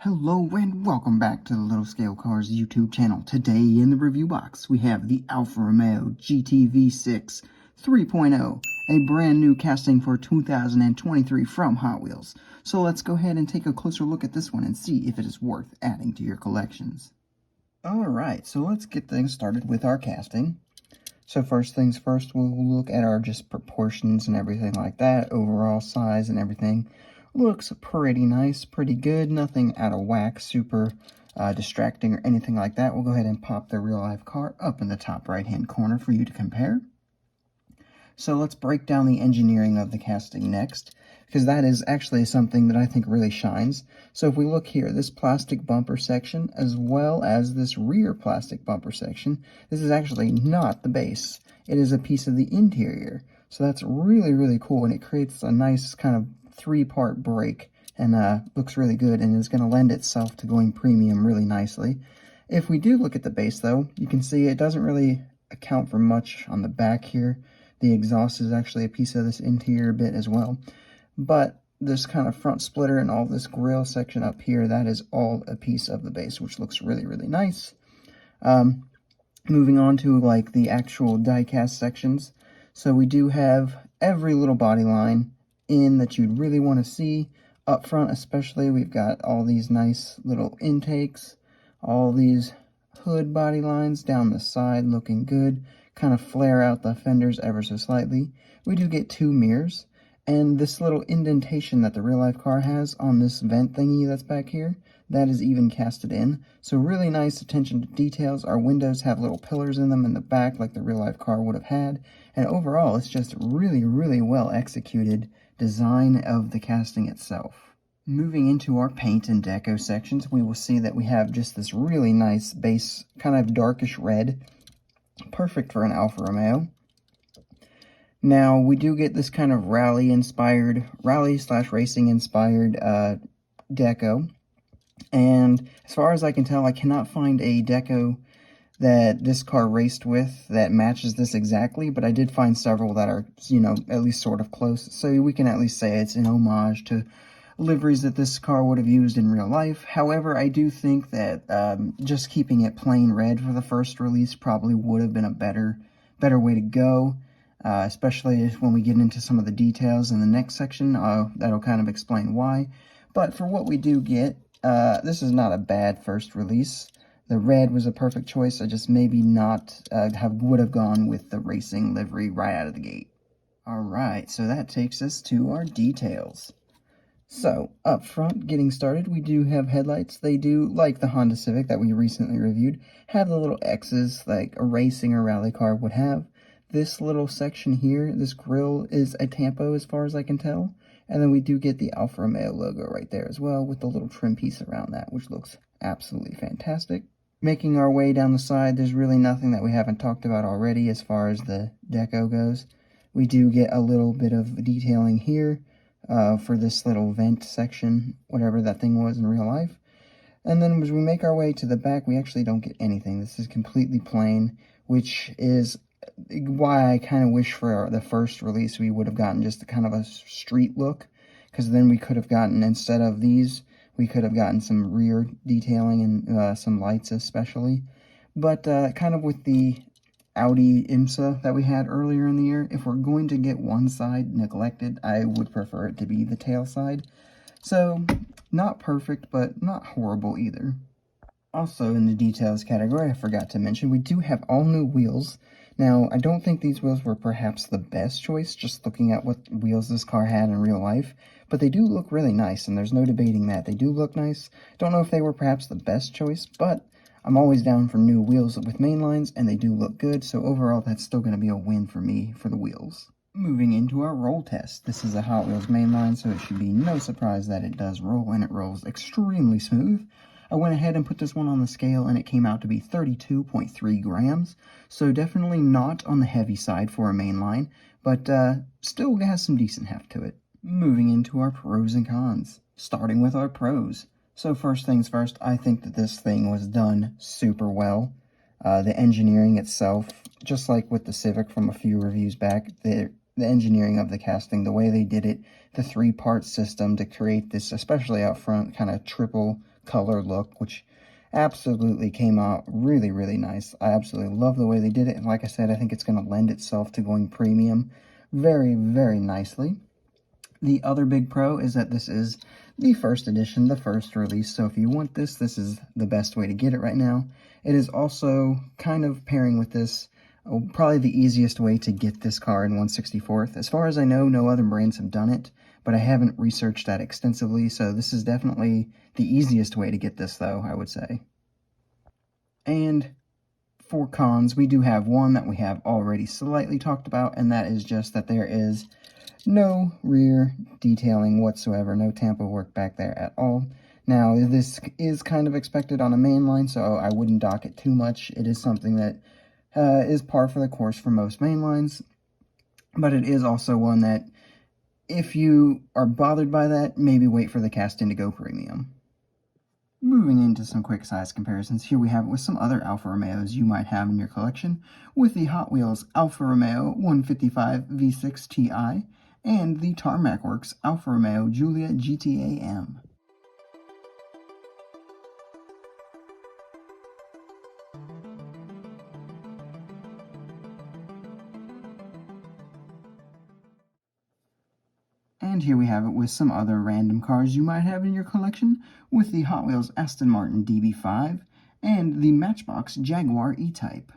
Hello and welcome back to the Little Scale Cars YouTube channel. Today in the review box we have the Alfa Romeo GTV6 3.0, a brand new casting for 2023 from Hot Wheels. So let's go ahead and take a closer look at this one and see if it is worth adding to your collections. Alright, so let's get things started with our casting. So first things first, we'll look at our just proportions and everything like that, overall size and everything. Looks pretty nice, pretty good, nothing out of whack, super distracting or anything like that. We'll go ahead and pop the real life car up in the top right hand corner for you to compare. So let's break down the engineering of the casting next, because that is actually something that I think really shines. So if we look here, this plastic bumper section, as well as this rear plastic bumper section, this is actually not the base. It is a piece of the interior. So that's really, really cool, and it creates a nice kind of three-part break, and looks really good, and is going to lend itself to going premium really nicely. If we do look at the base, though, you can see it doesn't really account for much on the back here. The exhaust is actually a piece of this interior bit as well. But this kind of front splitter and all this grille section up here, that is all a piece of the base, which looks really, really nice. Moving on to like the actual diecast sections. So we do have every little body line in that you'd really want to see. Up front especially, we've got all these nice little intakes, all these hood body lines down the side looking good, kind of flare out the fenders ever so slightly. We do get two mirrors, and this little indentation that the real life car has on this vent thingy that's back here, that is even casted in. So really nice attention to details. Our windows have little pillars in them in the back like the real life car would have had, and overall it's just really, really well executed design of the casting itself. Moving into our paint and deco sections, we will see that we have just this really nice base, kind of darkish red, perfect for an Alfa Romeo. Now, we do get this kind of rally/racing inspired deco, and as far as I can tell, I cannot find a deco that this car raced with that matches this exactly, but I did find several that are, at least sort of close, so we can at least say it's an homage to liveries that this car would have used in real life. However, I do think that just keeping it plain red for the first release probably would have been a better way to go, especially when we get into some of the details in the next section. That'll kind of explain why. But for what we do get, this is not a bad first release. The red was a perfect choice. I just maybe not would have gone with the racing livery right out of the gate. Alright, so that takes us to our details. So, up front, getting started, we do have headlights. They do, like the Honda Civic that we recently reviewed, have the little X's like a racing or rally car would have. This little section here, this grille, is a tampo as far as I can tell. And then we do get the Alfa Romeo logo right there as well with the little trim piece around that, which looks absolutely fantastic. Making our way down the side, there's really nothing that we haven't talked about already as far as the deco goes. We do get a little bit of detailing here for this little vent section, whatever that thing was in real life. And then as we make our way to the back, we actually don't get anything. This is completely plain, which is why I kind of wish for the first release we would have gotten just a kind of a street look, because then we could have gotten, instead of these, we could have gotten some rear detailing and some lights especially. But kind of with the Audi IMSA that we had earlier in the year, if we're going to get one side neglected, I would prefer it to be the tail side. So, not perfect, but not horrible either. Also in the details category, I forgot to mention, we do have all new wheels. Now, I don't think these wheels were perhaps the best choice, just looking at what wheels this car had in real life, but they do look really nice, and there's no debating that. They do look nice. Don't know if they were perhaps the best choice, but I'm always down for new wheels with mainlines, and they do look good, so overall that's still going to be a win for me for the wheels. Moving into our roll test. This is a Hot Wheels mainline, so it should be no surprise that it does roll, and it rolls extremely smooth. I went ahead and put this one on the scale, and it came out to be 32.3 grams, so definitely not on the heavy side for a mainline, but still has some decent heft to it. Moving into our pros and cons, starting with our pros. So first things first, I think that this thing was done super well. The engineering itself, just like with the Civic from a few reviews back, the engineering of the casting, the way they did it, the three-part system to create this, especially out front, kind of triple color look, which absolutely came out really, really nice. I absolutely love the way they did it, and like I said, I think it's going to lend itself to going premium very, very nicely. The other big pro is that this is the first edition, the first release, so if you want this, this is the best way to get it right now. It is also kind of pairing with this, probably the easiest way to get this car in 1/64th. As far as I know, no other brands have done it, but I haven't researched that extensively, so this is definitely the easiest way to get this, though, I would say. And for cons, we do have one that we have already slightly talked about, and that is just that there is no rear detailing whatsoever, no tampo work back there at all. Now, this is kind of expected on a mainline, so I wouldn't dock it too much. It is something that is par for the course for most mainlines, but it is also one that, if you are bothered by that, maybe wait for the casting to go premium. Moving into some quick size comparisons, here we have it with some other Alfa Romeos you might have in your collection, with the Hot Wheels Alfa Romeo 155 V6 Ti and the Tarmac Works Alfa Romeo Giulia GTA-M. And here we have it with some other random cars you might have in your collection, with the Hot Wheels Aston Martin DB5 and the Matchbox Jaguar E-Type.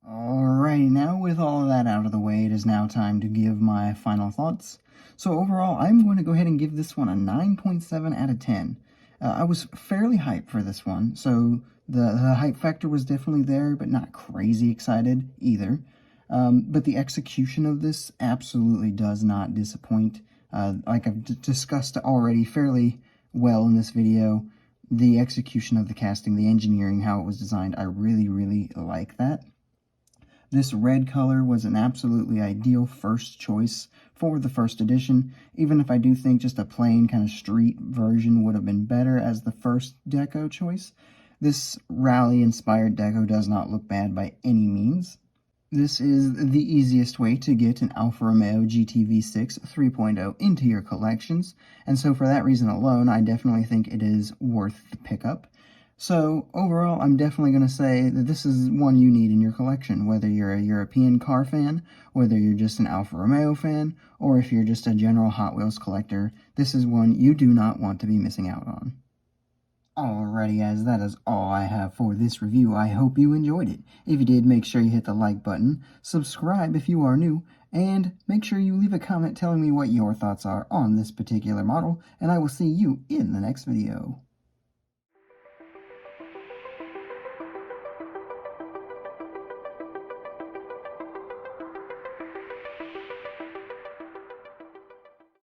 Alrighty, now with all of that out of the way, it is now time to give my final thoughts. So overall, I'm going to go ahead and give this one a 9.7 out of 10. I was fairly hyped for this one, so the hype factor was definitely there, but not crazy excited either. But the execution of this absolutely does not disappoint. Like I've discussed already fairly well in this video, the execution of the casting, the engineering, how it was designed, I really, really like that. This red color was an absolutely ideal first choice for the first edition, even if I do think just a plain kind of street version would have been better as the first deco choice. This rally-inspired deco does not look bad by any means. This is the easiest way to get an Alfa Romeo GTV6 3.0 into your collections, and so for that reason alone, I definitely think it is worth the pickup. So overall, I'm definitely going to say that this is one you need in your collection, whether you're a European car fan, whether you're just an Alfa Romeo fan, or if you're just a general Hot Wheels collector, this is one you do not want to be missing out on. Alrighty guys, that is all I have for this review. I hope you enjoyed it. If you did, make sure you hit the like button, subscribe if you are new, and make sure you leave a comment telling me what your thoughts are on this particular model, and I will see you in the next video.